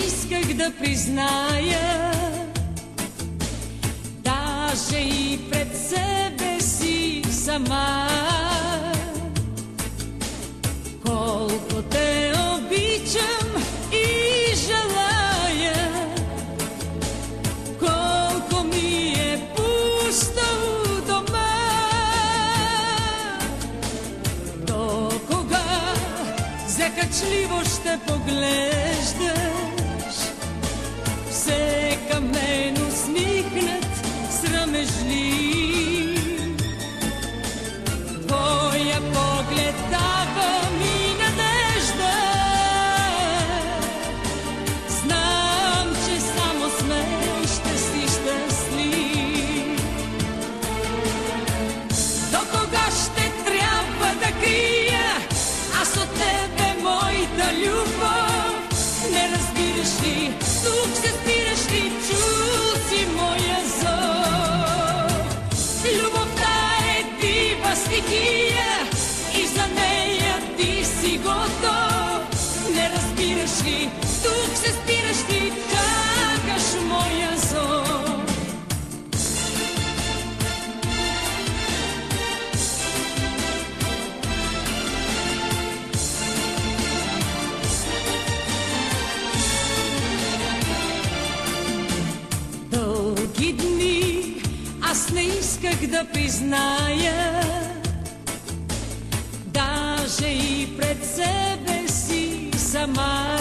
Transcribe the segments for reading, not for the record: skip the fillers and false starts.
исках да призная, даже и пред себе си сама, колко те обичам и желая, колко ми е пусто у дома. До кога закачливо ще поглеждаш, все към мен усмихнат срамежлив. Твоя поглед дава ми надежда, знам, че само с мен ще си щастлив. До кога ще трябва да крия аз от тебе моята любов? Не разбираш ли, тук се спираш ли, чул си моя зов. Любовта е дива стихия и за нея ти си готов. Не разбираш ли, тук се спираш ли, чакаш моя зов. Дълги дни аз не исках да призная, даже и пред себе си сама,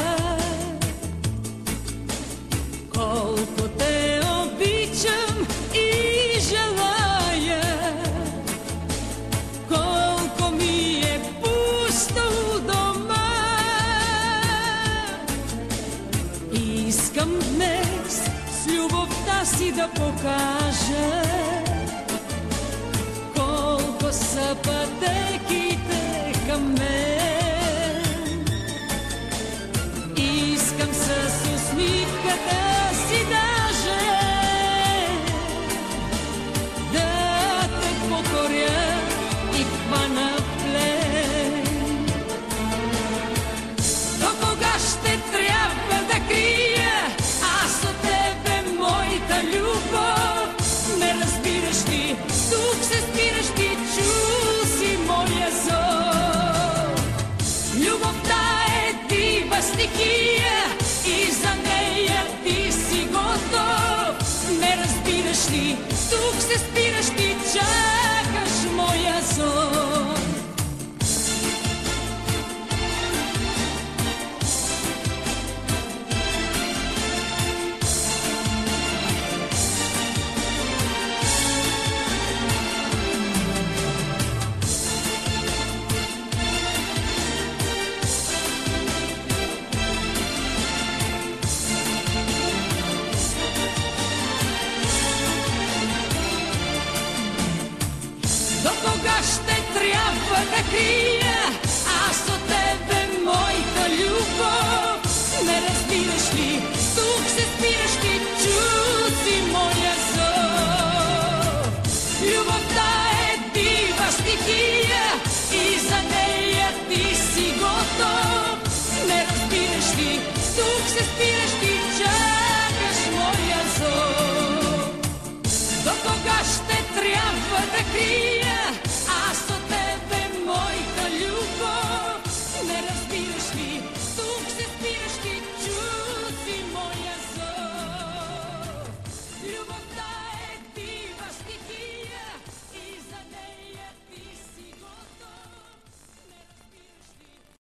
колко те обичам и желая, колко ми е пусто у дома. Искам днес с любовта си да покажа колко са пътеките към мен. Искам с усмивката си даже да те покоря и хвана в плен. До кога ще трябва да крия аз от тебе моята любов? Не разбираш ли, тук се спираш ли, чул си моя зов. Любовта е дива стихия и за нея ти си готов. Не разбираш ли, тук се спираш ли, чакаш моя зов. До кога ще трябва да крия аз от тебе моята любов? Не разбираш ли, тук се спираш ли, чул си моя зов. Любовта е дива стихия и за нея ти си готов. Не разбираш ли, тук се спираш ли, чакаш моя зов. До кога ще трябва да крия